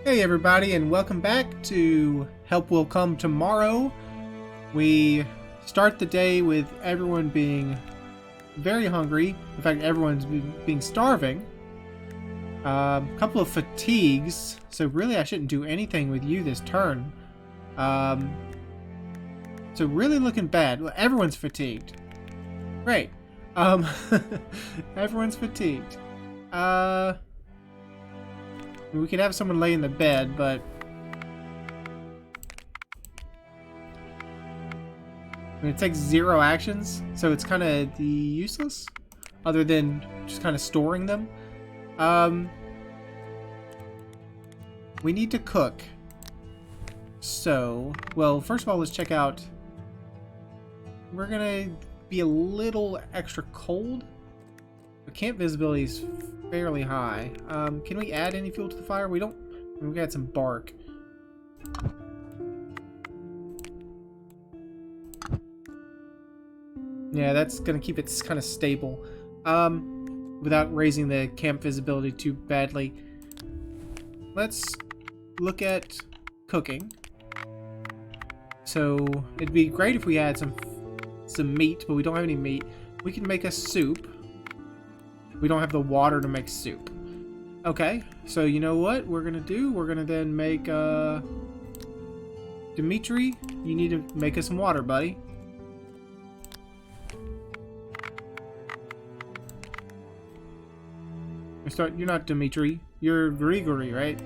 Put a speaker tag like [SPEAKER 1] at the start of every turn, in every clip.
[SPEAKER 1] Hey everybody, and welcome back to Help Will Come Tomorrow. We start the day with everyone being very hungry. In fact, everyone's being starving. A couple of fatigues, so really I shouldn't do anything with you this turn. So really looking bad. Well, everyone's fatigued. Great. Everyone's fatigued. We could have someone lay in the bed, but it takes 0 actions, so it's kind of useless, other than just kind of storing them. We need to cook. So, well, first of all, let's check out. We're gonna be a little extra cold. The camp visibility is fairly high. Can we add any fuel to the fire? We don't. We got some bark. Yeah, that's gonna keep it kind of stable, without raising the camp visibility too badly. Let's look at cooking. So it'd be great if we had some meat, but we don't have any meat. We can make a soup. We don't have the water to make soup. Okay, so you know what we're gonna do? We're gonna then make, Dimitri, you need to make us some water, buddy. You're not Dimitri. You're Grigory, right?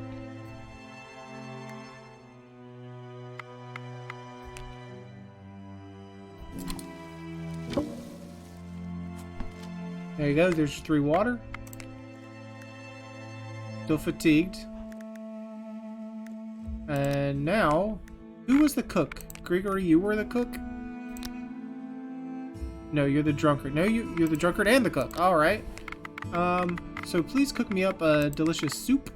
[SPEAKER 1] There you go, there's 3 water. Still fatigued. And now, who was the cook? Grigory, you were the cook? No, you're the drunkard. No, you're the drunkard and the cook. Alright. So please cook me up a delicious soup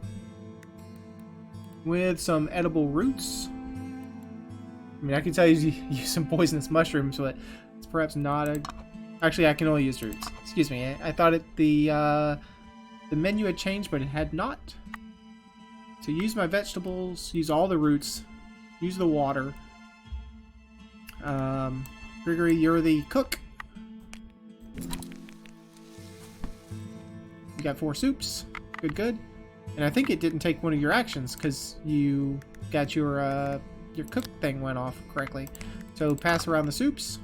[SPEAKER 1] with some edible roots. I mean, I can tell you use some poisonous mushrooms, but it's perhaps not a... Actually, I can only use roots. Excuse me. I thought the menu had changed, but it had not. So use my vegetables, use all the roots, use the water. Grigory, you're the cook. You got 4 soups. Good, good. And I think it didn't take one of your actions because you got your cook thing went off correctly. So pass around the soups.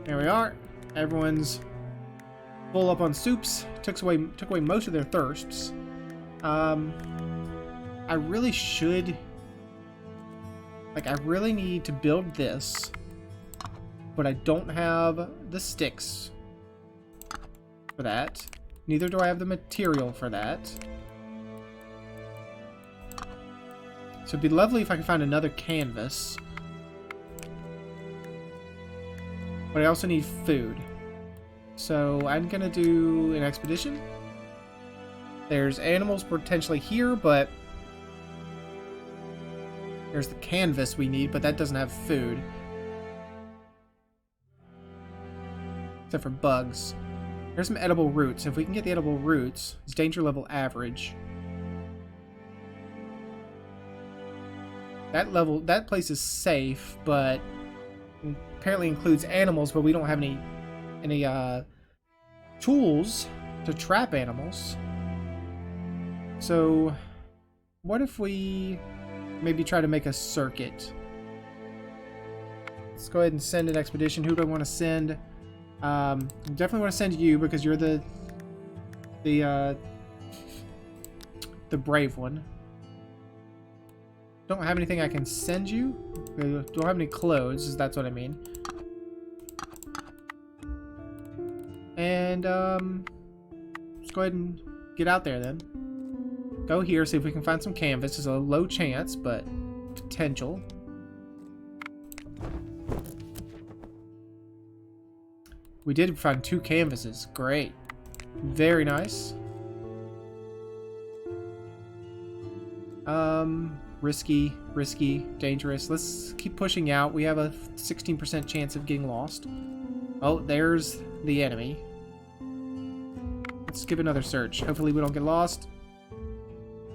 [SPEAKER 1] There we are. Everyone's full up on soups. Took away most of their thirsts. I really should... Like, I really need to build this. But I don't have the sticks for that. Neither do I have the material for that. So it'd be lovely if I could find another canvas. But I also need food. So I'm gonna do an expedition. There's animals potentially here, but there's the canvas we need, but that doesn't have food. Except for bugs. There's some edible roots. If we can get the edible roots, it's danger level average. That place is safe, but apparently includes animals, but we don't have any tools to trap animals. So what if we maybe try to make a circuit? Let's go ahead and send an expedition. Who do I want to send? Definitely want to send you because you're the brave one. Don't have anything I can send you. Don't have any clothes, that's what I mean. And let's go ahead and get out there then. Go here, see if we can find some canvas. There's a low chance, but potential. We did find 2 canvases. Great. Very nice. Risky, dangerous. Let's keep pushing out. We have a 16% chance of getting lost. Oh, there's the enemy. Let's give another search. Hopefully we don't get lost.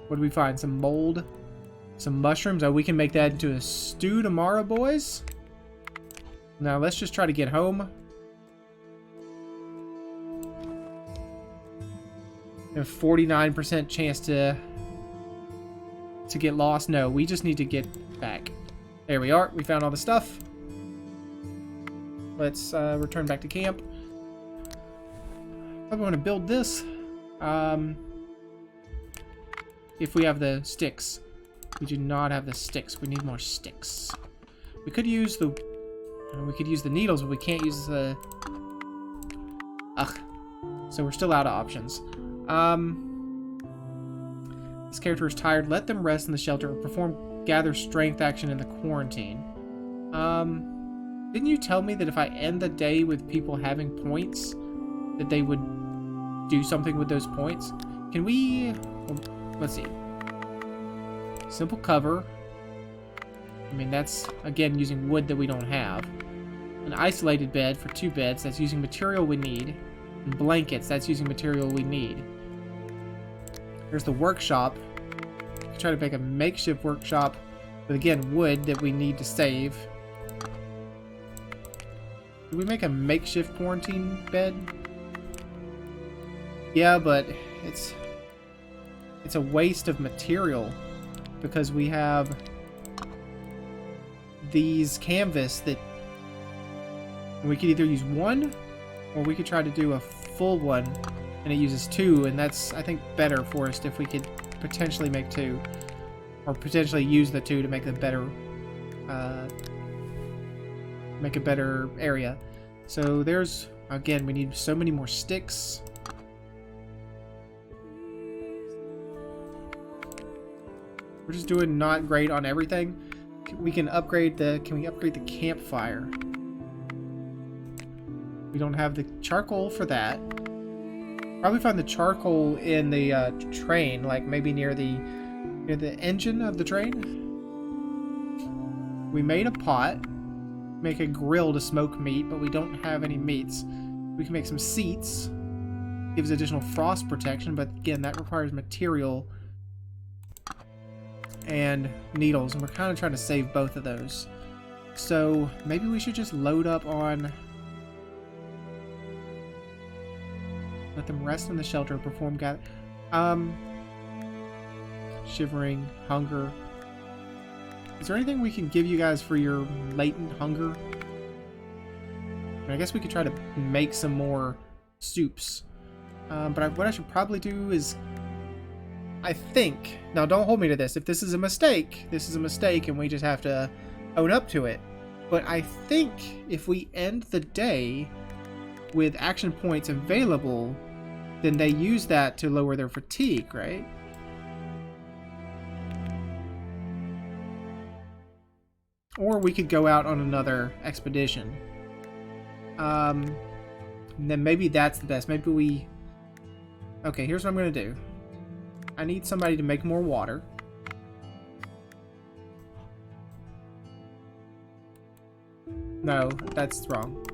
[SPEAKER 1] What do we find? Some mold. Some mushrooms. Oh, we can make that into a stew tomorrow, boys. Now let's just try to get home. We have 49% chance to get lost. No, we just need to get back. There we are. We found all the stuff. Let's return back to camp. I want to build this. If we have the sticks. We do not have the sticks. We need more sticks. We could use the needles, but we can't use the... Ugh. So we're still out of options. This character is tired. Let them rest in the shelter or perform gather strength action in the quarantine. Didn't you tell me that if I end the day with people having points, that they would do something with those points? Can we... Well, let's see. Simple cover. I mean, that's, again, using wood that we don't have. An isolated bed for 2 beds. That's using material we need. And blankets. That's using material we need. There's the workshop. Try to make a makeshift workshop with, again, wood that we need to save. Did we make a makeshift quarantine bed? Yeah, but it's a waste of material because we have these canvas that we could either use 1 or we could try to do a full one and it uses 2, and that's, I think, better for us if we could potentially make 2 or potentially use the 2 to make a better area. So there's, again, we need so many more sticks. We're just doing not great on everything. We can upgrade can we upgrade the campfire? We don't have the charcoal for that. Probably find the charcoal in the train, like maybe near the engine of the train. We made a pot. Make a grill to smoke meat, but we don't have any meats. We can make some seats. Gives additional frost protection, but again, that requires material and needles, and we're kind of trying to save both of those. So maybe we should just load up on... Let them rest in the shelter, perform shivering, hunger. Is there anything we can give you guys for your latent hunger? I guess we could try to make some more soups. But what I should probably do is... I think... Now, don't hold me to this. If this is a mistake, and we just have to own up to it. But I think if we end the day with action points available, then they use that to lower their fatigue, right? Or we could go out on another expedition. And then maybe that's the best. Maybe we... Okay, here's what I'm going to do. I need somebody to make more water. No, that's wrong.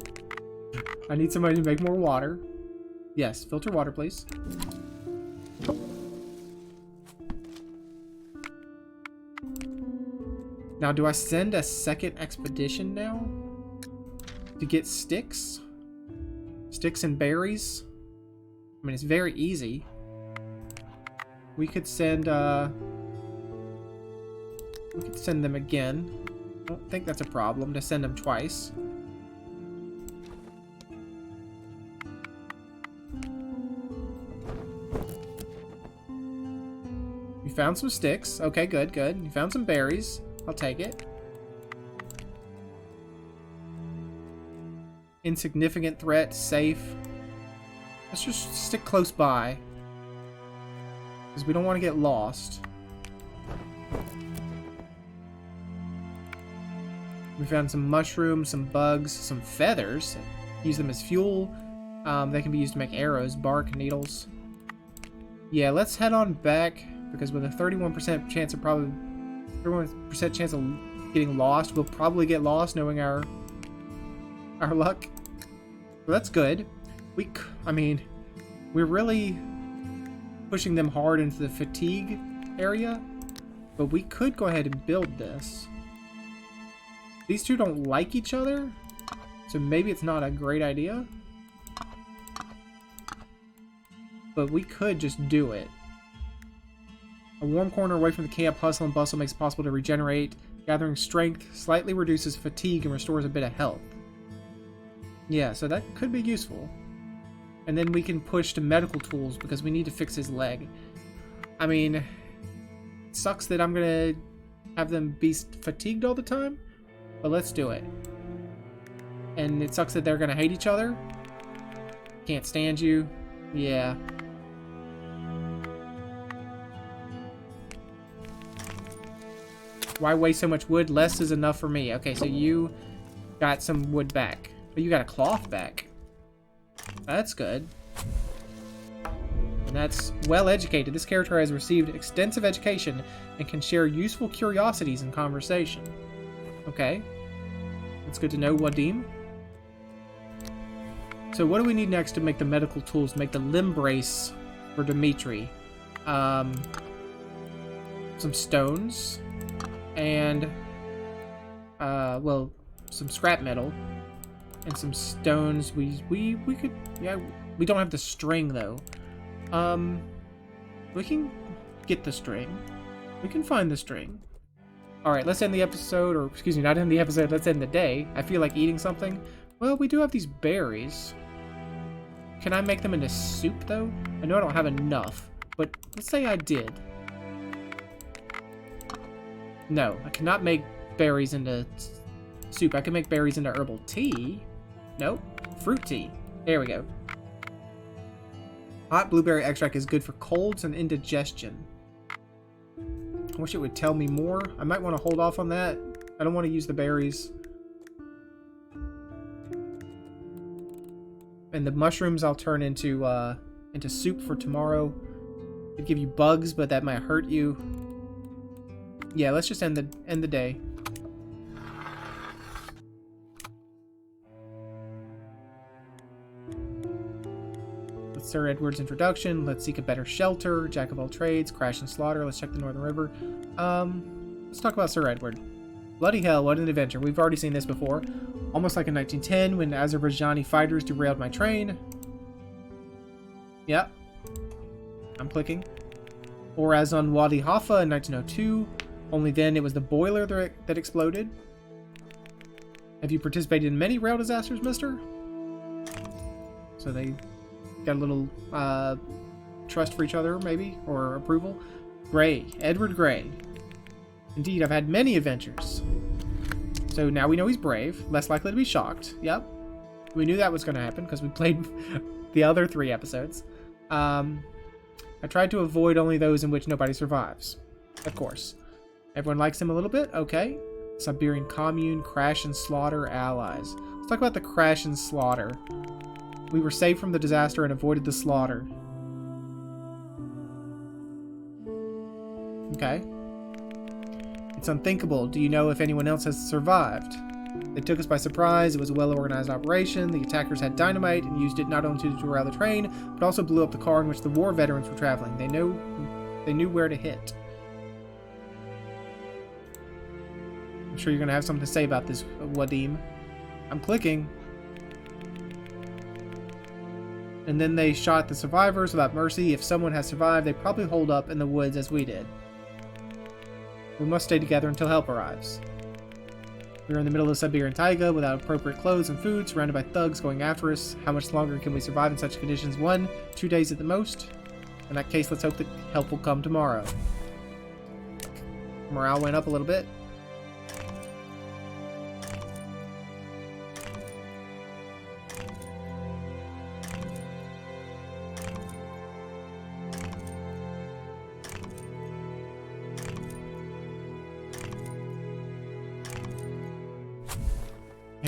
[SPEAKER 1] I need somebody to make more water. Yes, filter water, please. Now, do I send a second expedition now? To get sticks? Sticks and berries? I mean, it's very easy. We could send, we could send them again. I don't think that's a problem to send them twice. You found some sticks. Okay, good, good. You found some berries. I'll take it. Insignificant threat, safe. Let's just stick close by. Because we don't want to get lost. We found some mushrooms, some bugs, some feathers. Use them as fuel. They can be used to make arrows, bark, needles. Yeah, let's head on back. Because with a 31% chance of 31% chance of getting lost, we'll probably get lost knowing our luck. Well, that's good. I mean, We're really pushing them hard into the fatigue area, but we could go ahead and build this. These two don't like each other, so maybe it's not a great idea. But we could just do it. A warm corner away from the camp, hustle and bustle makes it possible to regenerate. Gathering strength slightly reduces fatigue and restores a bit of health. Yeah, so that could be useful. And then we can push to medical tools because we need to fix his leg. I mean, it sucks that I'm gonna have them be fatigued all the time, but let's do it. And it sucks that they're gonna hate each other. Can't stand you. Yeah. Why waste so much wood? Less is enough for me. Okay, so you got some wood back. But you got a cloth back. That's good. And that's well educated. This character has received extensive education and can share useful curiosities in conversation. Okay. That's good to know, Wadim. So what do we need next to make the medical tools? Make the limb brace for Dimitri. Some stones. And, well, some scrap metal. And some stones. We could, yeah, we don't have the string, though. We can get the string. We can find the string. Alright, let's end the episode, or, excuse me, not end the episode, let's end the day. I feel like eating something. Well, we do have these berries. Can I make them into soup, though? I know I don't have enough, but let's say I did. No, I cannot make berries into soup. I can make berries into herbal tea. Nope. Fruit tea. There we go. Hot blueberry extract is good for colds and indigestion. I wish it would tell me more. I might want to hold off on that. I don't want to use the berries. And the mushrooms I'll turn into soup for tomorrow. It'd give you bugs, but that might hurt you. Yeah, let's just end the day. Let's Sir Edward's introduction. Let's seek a better shelter. Jack of all trades. Crash and slaughter. Let's check the Northern River. Let's talk about Sir Edward. Bloody hell, what an adventure. We've already seen this before. Almost like in 1910 when Azerbaijani fighters derailed my train. Yep. I'm clicking. Or as on Wadi Halfa in 1902. Only then it was the boiler that exploded. Have you participated in many rail disasters, mister? So they got a little trust for each other, maybe? Or approval? Gray. Edward Gray. Indeed, I've had many adventures. So now we know he's brave. Less likely to be shocked. Yep. We knew that was going to happen because we played the other 3 episodes. I tried to avoid only those in which nobody survives. Of course. Everyone likes him a little bit? Okay. Siberian commune, crash and slaughter, allies. Let's talk about the crash and slaughter. We were saved from the disaster and avoided the slaughter. Okay. It's unthinkable. Do you know if anyone else has survived? They took us by surprise. It was a well-organized operation. The attackers had dynamite and used it not only to derail the train, but also blew up the car in which the war veterans were traveling. They knew where to hit. I'm sure you're going to have something to say about this, Wadim. I'm clicking. And then they shot the survivors without mercy. If someone has survived, they probably hold up in the woods as we did. We must stay together until help arrives. We are in the middle of the Siberian taiga without appropriate clothes and food, surrounded by thugs going after us. How much longer can we survive in such conditions? 1, 2 days at the most? In that case, let's hope that help will come tomorrow. Morale went up a little bit.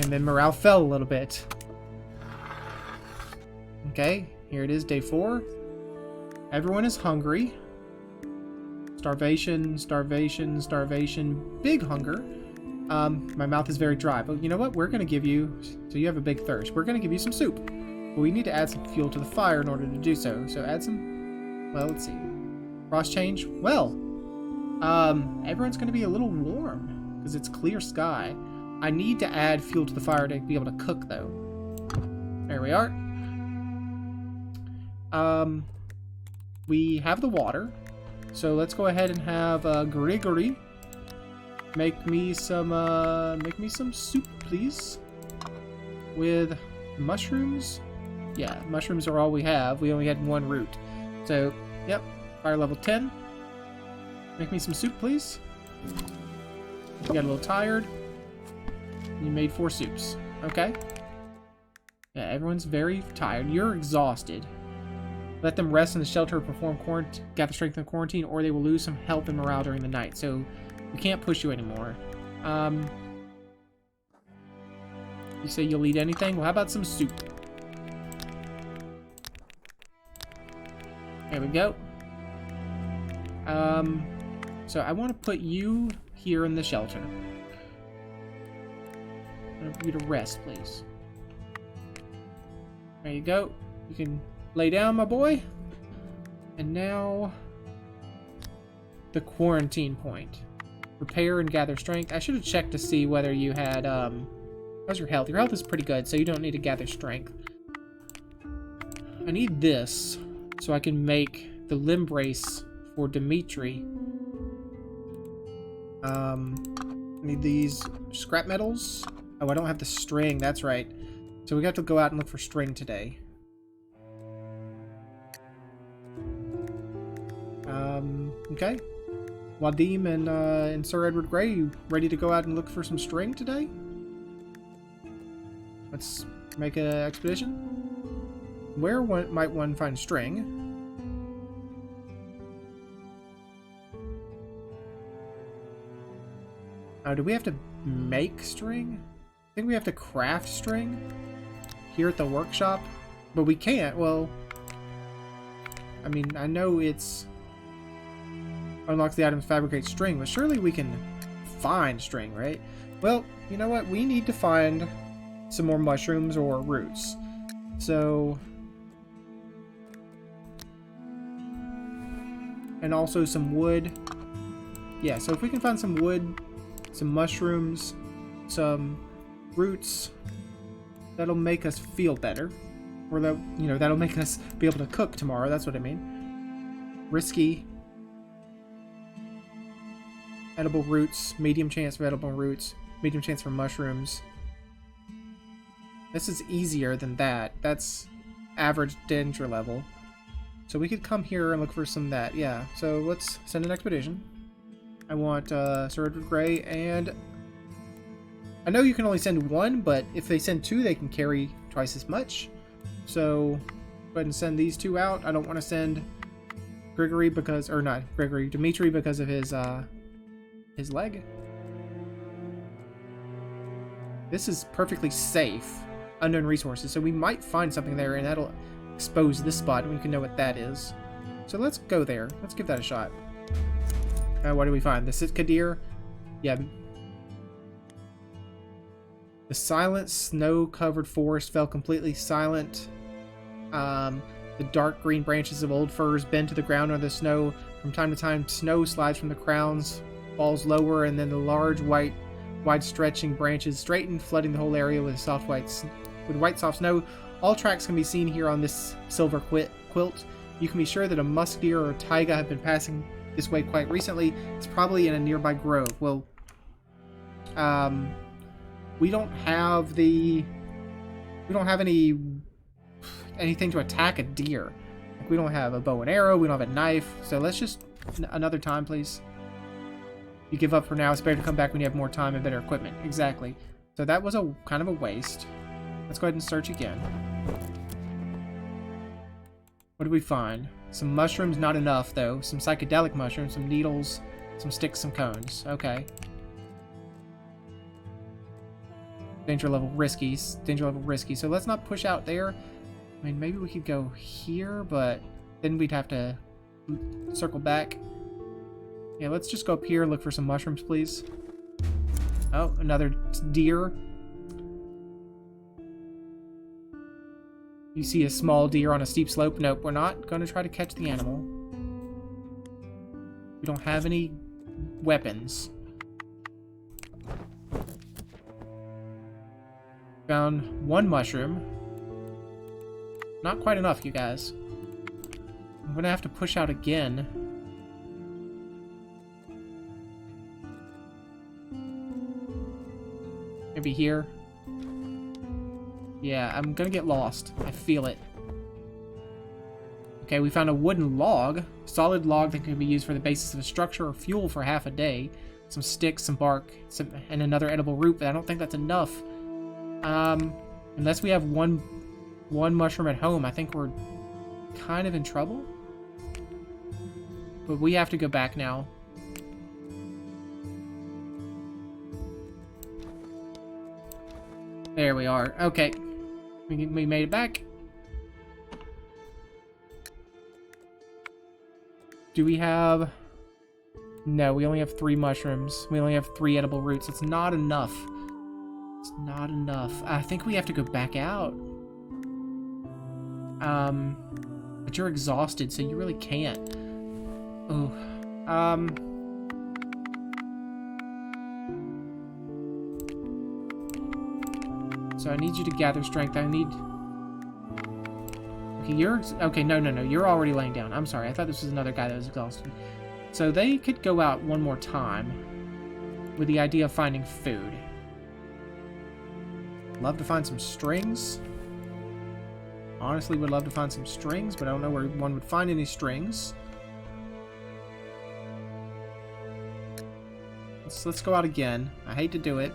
[SPEAKER 1] And then morale fell a little bit. Okay, here it is, day 4. Everyone is hungry. Starvation, starvation, starvation. Big hunger. My mouth is very dry. But you know what? We're going to give you... So you have a big thirst. We're going to give you some soup. But we need to add some fuel to the fire in order to do so. So add some, well, let's see. Frost change. Well, everyone's going to be a little warm because it's clear sky. I need to add fuel to the fire to be able to cook, though. There we are. We have the water. So let's go ahead and have Gregory make me some soup, please. With mushrooms. Yeah, mushrooms are all we have. We only had one root. So, yep, fire level 10. Make me some soup, please. You got a little tired. You made 4 soups. Okay. Yeah, everyone's very tired. You're exhausted. Let them rest in the shelter, perform quarantine, gather strength in quarantine, or they will lose some health and morale during the night. So, we can't push you anymore. You say you'll eat anything? Well, how about some soup? There we go. So I want to put you here in the shelter. I want you to rest, please. There you go. You can lay down, my boy. And now, the quarantine point. Repair and gather strength. I should have checked to see whether you had, how's your health? Your health is pretty good, so you don't need to gather strength. I need this, so I can make the limb brace for Dimitri. I need these scrap metals. Oh, I don't have the string, that's right. So we got to go out and look for string today. Okay. Wadim and Sir Edward Grey, you ready to go out and look for some string today? Let's make an expedition. Where might one find string? Oh, do we have to make string? I think we have to craft string here at the workshop. But we can't, well... I mean, I know it's... unlocks the item to fabricate string, but surely we can find string, right? Well, you know what? We need to find some more mushrooms or roots. So... and also some wood. Yeah, so if we can find some wood, some mushrooms, some roots, that'll make us feel better. Or that, you know, that'll make us be able to cook tomorrow, that's what I mean. Risky. Edible roots, medium chance for edible roots, medium chance for mushrooms. This is easier than that. That's average danger level. So we could come here and look for some of that. Yeah, so let's send an expedition. I want Sir Edward Grey, and I know you can only send one, but if they send 2, they can carry twice as much. So go ahead and send these 2 out. I don't want to send Gregory because, or not Gregory, Dimitri because of his leg. This is perfectly safe. Unknown resources, so we might find something there, and that'll expose this spot, and we can know what that is. So let's go there. Let's give that a shot. What do we find? The Sitka deer? Yeah. The silent, snow-covered forest fell completely silent. The dark green branches of old firs bend to the ground under the snow. From time to time, snow slides from the crowns, falls lower, and then the large, wide-stretching branches straighten, flooding the whole area with white soft snow. All tracks can be seen here on this silver quilt. You can be sure that a musk deer or a taiga have been passing this way quite recently. It's probably in a nearby grove. Well, we don't have anything to attack a deer. Like, we don't have a bow and arrow. We don't have a knife. So let's just another time, please. You give up for now. It's better to come back when you have more time and better equipment. Exactly. So that was a kind of a waste. Let's go ahead and search again. What did we find? Some mushrooms, not enough though. Some psychedelic mushrooms, some needles, some sticks, some cones. Okay. Danger level risky. Danger level risky. So let's not push out there. I mean, maybe we could go here, but then we'd have to circle back. Yeah, let's just go up here and look for some mushrooms, please. Oh, another deer. You see a small deer on a steep slope. Nope, we're not going to try to catch the animal. We don't have any weapons. Found one mushroom. Not quite enough, you guys. I'm going to have to push out again. Maybe here. Yeah, I'm gonna get lost. I feel it. Okay, we found a wooden log. Solid log that can be used for the basis of a structure or fuel for half a day. Some sticks, some bark, and another edible root, but I don't think that's enough. Unless we have one mushroom at home, I think we're kind of in trouble. But we have to go back now. There we are. Okay. We made it back. Do we have... No, we only have 3 mushrooms. We only have 3 edible roots. It's not enough. It's not enough. I think we have to go back out. But you're exhausted, so you really can't. Oh. So I need you to gather strength. I need... Okay, you're... Okay, no. You're already laying down. I'm sorry. I thought this was another guy that was exhausted. So they could go out one more time with the idea of finding food. Love to find some strings. Honestly, would love to find some strings, but I don't know where one would find any strings. Let's go out again. I hate to do it.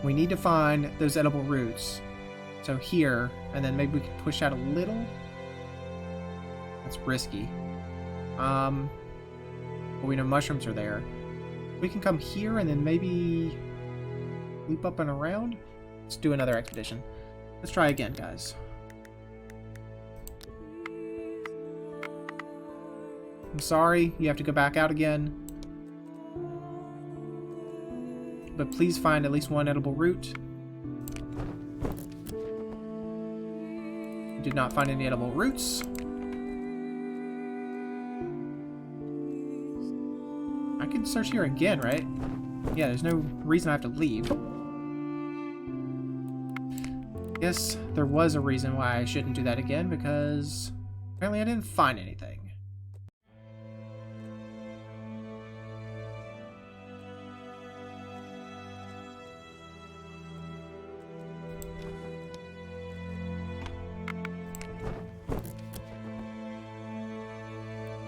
[SPEAKER 1] We need to find those edible roots. So here, and then maybe we can push out a little. That's risky. But we know mushrooms are there. We can come here and then maybe loop up and around. Let's do another expedition. Let's try again, guys. I'm sorry, you have to go back out again. But please find at least one edible root. Did not find any edible roots. I can search here again, right? Yeah, there's no reason I have to leave. Guess there was a reason why I shouldn't do that again, because apparently I didn't find anything.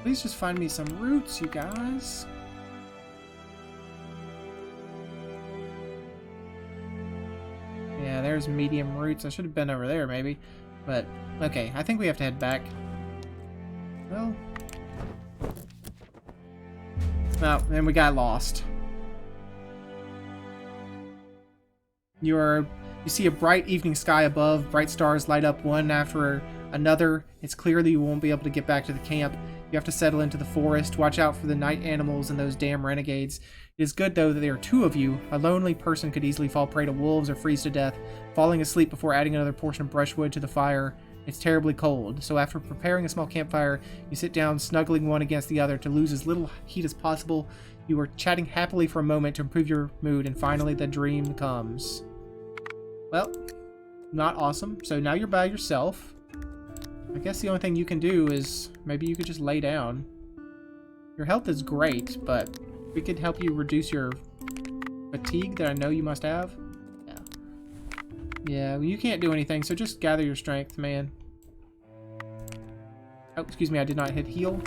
[SPEAKER 1] Please just find me some roots, you guys. Yeah, there's medium roots. I should have been over there, maybe. But, okay, I think we have to head back. Well... Oh, and we got lost. You see a bright evening sky above. Bright stars light up one after another. It's clear that you won't be able to get back to the camp. You have to settle into the forest. Watch out for the night animals and those damn renegades. It is good, though, that there are 2 of you. A lonely person could easily fall prey to wolves or freeze to death, falling asleep before adding another portion of brushwood to the fire. It's terribly cold, so after preparing a small campfire, you sit down, snuggling one against the other to lose as little heat as possible. You are chatting happily for a moment to improve your mood, and finally the dream comes. Well, not awesome. So now you're by yourself. I guess the only thing you can do is maybe you could just lay down. Your health is great, but we could help you reduce your fatigue that I know you must have. Yeah, well, you can't do anything, so just gather your strength, man. Oh, excuse me, I did not hit heal.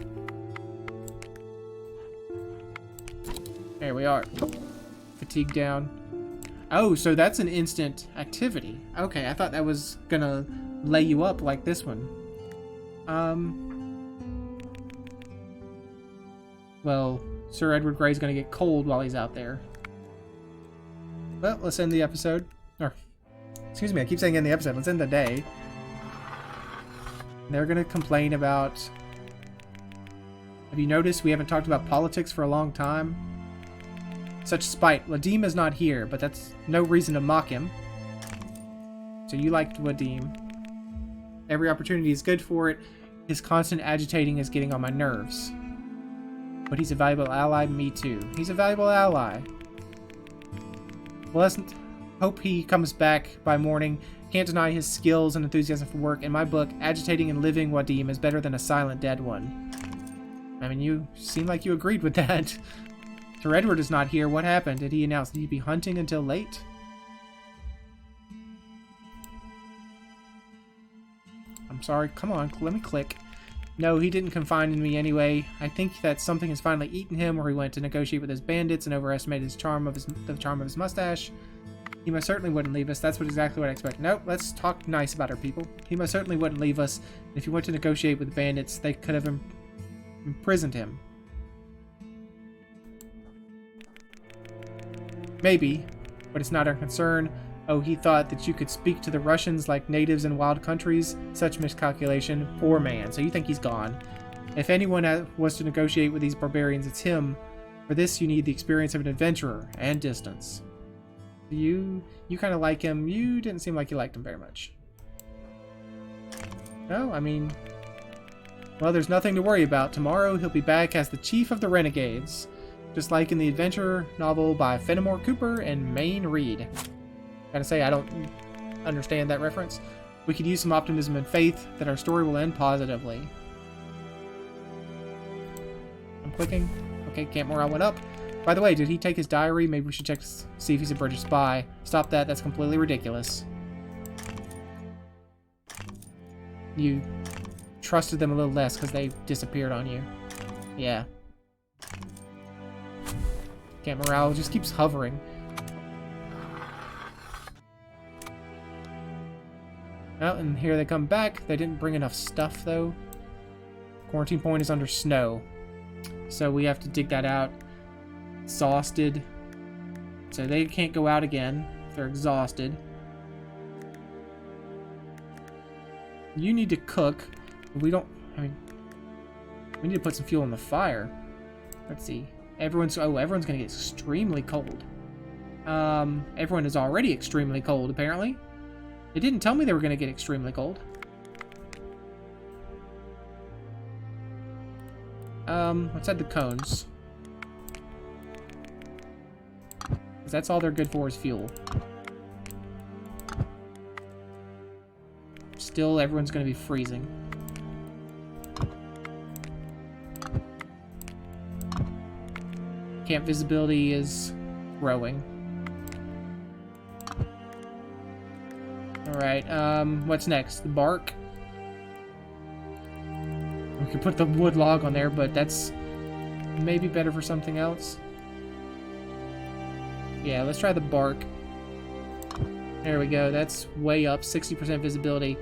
[SPEAKER 1] There we are. Fatigue down. Oh, so that's an instant activity. Okay, I thought that was gonna lay you up like this one. Well, Sir Edward Grey's gonna get cold while he's out there. Well, let's end the episode. Or, excuse me, I keep saying end the episode. Let's end the day. They're gonna complain about... Have you noticed we haven't talked about politics for a long time? Such spite. Wadim is not here, but that's no reason to mock him. So you liked Wadim. Every opportunity is good for it. His constant agitating is getting on my nerves. But he's a valuable ally, me too. He's a valuable ally. Well, let's hope he comes back by morning. Can't deny his skills and enthusiasm for work. In my book, agitating and living Wadim is better than a silent dead one. I mean, you seem like you agreed with that. Sir Edward is not here. What happened? Did he announce that he'd be hunting until late? I'm sorry. Come on, let me click. No, he didn't confide in me anyway. I think that something has finally eaten him, or he went to negotiate with his bandits and overestimated the charm of his mustache. He most certainly wouldn't leave us. That's exactly what I expect. Nope, let's talk nice about our people. He most certainly wouldn't leave us. If he went to negotiate with the bandits, they could have imprisoned him. Maybe, but it's not our concern. Oh, he thought that you could speak to the Russians like natives in wild countries? Such miscalculation. Poor man. So you think he's gone. If anyone was to negotiate with these barbarians, it's him. For this, you need the experience of an adventurer and distance. You kind of like him. You didn't seem like you liked him very much. No, I mean... Well, there's nothing to worry about. Tomorrow, he'll be back as the chief of the renegades. Just like in the adventure novel by Fenimore Cooper and Mayne Reid. Gotta say, I don't understand that reference. We could use some optimism and faith that our story will end positively. I'm clicking. Okay, Camp Morale went up. By the way, did he take his diary? Maybe we should check to see if he's a British spy. Stop that, that's completely ridiculous. You trusted them a little less because they disappeared on you. Yeah. Camp Morale just keeps hovering. Oh, and here they come back. They didn't bring enough stuff, though. Quarantine point is under snow. So we have to dig that out. Exhausted. So they can't go out again. They're exhausted. You need to cook. We don't... I mean... We need to put some fuel in the fire. Let's see. Everyone's gonna get extremely cold. Everyone is already extremely cold, apparently. They didn't tell me they were gonna get extremely cold. Let's add the cones. Because that's all they're good for is fuel. Still, everyone's gonna be freezing. Camp visibility is growing. Alright, what's next? The bark? We could put the wood log on there, but that's maybe better for something else. Yeah, let's try the bark. There we go, that's way up, 60% visibility.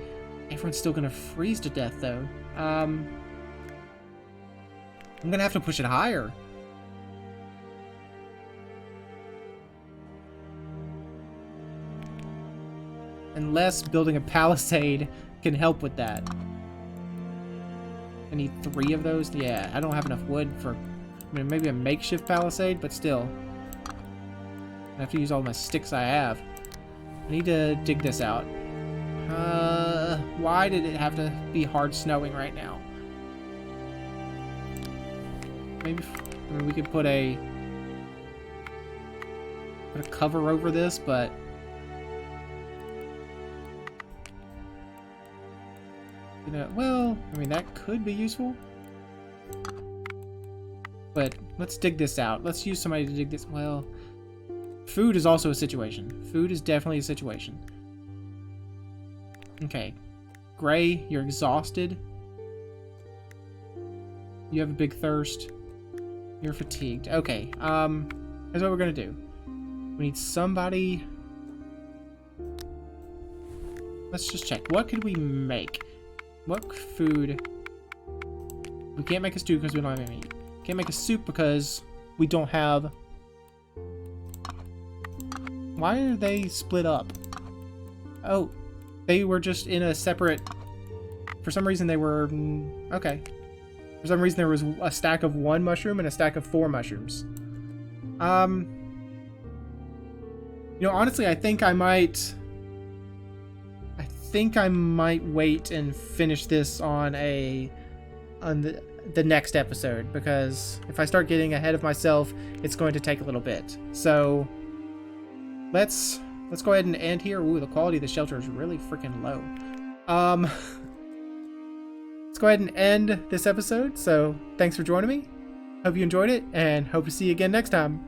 [SPEAKER 1] Everyone's still gonna freeze to death, though. I'm gonna have to push it higher. Unless building a palisade can help with that. I need 3 of those. Yeah, I don't have enough wood for... I mean, maybe a makeshift palisade, but still. I have to use all my sticks I have. I need to dig this out. Why did it have to be hard snowing right now? Maybe... I mean, we could put a cover over this, but... You know, well, I mean, that could be useful. But let's dig this out. Let's use somebody to dig this. Well, food is also a situation. Food is definitely a situation. Okay. Gray, you're exhausted. You have a big thirst. You're fatigued. Okay, here's what we're gonna do. We need somebody... Let's just check. What could we make? What food? We can't make a stew because we don't have any meat. Can't make a soup because we don't have... Why are they split up? Oh, they were just in a separate... For some reason they were... okay. For some reason there was a stack of 1 mushroom and a stack of 4 mushrooms. You know, honestly, I think I might wait and finish this on the next episode, because if I start getting ahead of myself, it's going to take a little bit. So let's go ahead and end here. Ooh, the quality of the shelter is really freaking low. Let's go ahead and end this episode. So thanks for joining me. Hope you enjoyed it, and hope to see you again next time.